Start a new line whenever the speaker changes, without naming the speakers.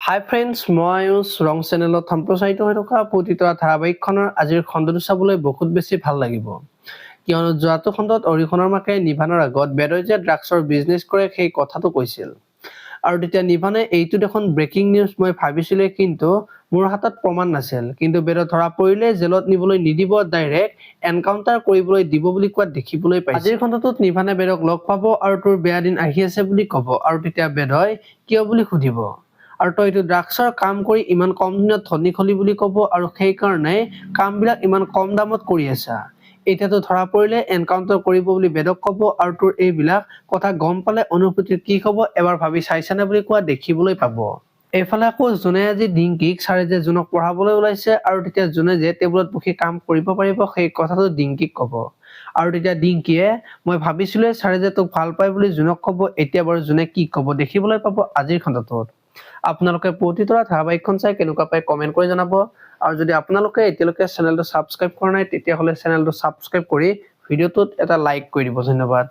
হাই friends, মই আয়ুষ ৰং চেনেলত সম্প্ৰচাৰিত হৈ থকা প্ৰতিতৰা ধাৰাবাহিকখনৰ আজিৰ খণ্ডটো চাবলৈ বহুত বেছি ভাল লাগিব। কিয়নো যোৱাটো খণ্ডত অৰিহণৰ মাকে নিভানৰ আগত বেদই যে ড্ৰাগছৰ বিজনেছ কৰে সেই কথাটো কৈছিল। আৰু তেতিয়া নিভানে এইটো দেখোন ব্ৰেকিং নিউজ মই ভাবিছিলোৱে, কিন্তু মোৰ হাতত প্ৰমাণ নাছিল। কিন্তু বেদত ধৰা পৰিলে জেলত নিবলৈ নিদিব, ডাইৰেক্ট এনকাউণ্টাৰ কৰিবলৈ দিব বুলি কোৱাত দেখিবলৈ পাইছে। আজিৰ খণ্ডটোত নিভানে বেদক লগ পাব আৰু তোৰ বেয়া দিন আহি আছে বুলি ক'ব, আৰু তেতিয়া বেদই কিয় বুলি সুধিব। আৰু তই এইটো ড্ৰাগছৰ কাম কৰি ইমান কম দিনত ধনী হলি বুলি ক'ব, আৰু সেইকাৰণে কামবিলাক ইমান কম দামত কৰি আছা। এতিয়াতো ধৰা পৰিলে এনকাউণ্টাৰ কৰিব বুলি বেদক ক'ব, আৰু তোৰ এইবিলাক কথা গম পালে অনুভূতিৰ কি হ'ব এবাৰ ভাবি চাইছানে বুলি কোৱা দেখিবলৈ পাব। এইফালে আকৌ জোনে আজি ডিংকিক ছাৰে যে জোনক পঢ়াবলৈ ওলাইছে, আৰু তেতিয়া জোনে যে টেবুলত বহি কাম কৰিব পাৰিব সেই কথাটো ডিংকিক ক'ব। আৰু তেতিয়া ডিংকিয়ে মই ভাবিছিলোৱে ছাৰে যে তোক ভাল পায় বুলি জোনক ক'ব। এতিয়া বাৰু জোনে কি ক'ব দেখিবলৈ পাব আজিৰ খণ্ডটোত। আপোনালোকে প্ৰতিতৰা ধাৰাবাহিকখন চাই কেনেকুৱা পায় কমেণ্ট কৰি জনাব। আৰু যদি আপোনালোকে এতিয়ালৈকে চেনেলটো ছাবস্ক্ৰাইব কৰা নাই তেতিয়াহ'লে চেনেলটো ছাবস্ক্ৰাইব কৰি ভিডিঅ'টোত এটা লাইক কৰি দিব। ধন্যবাদ।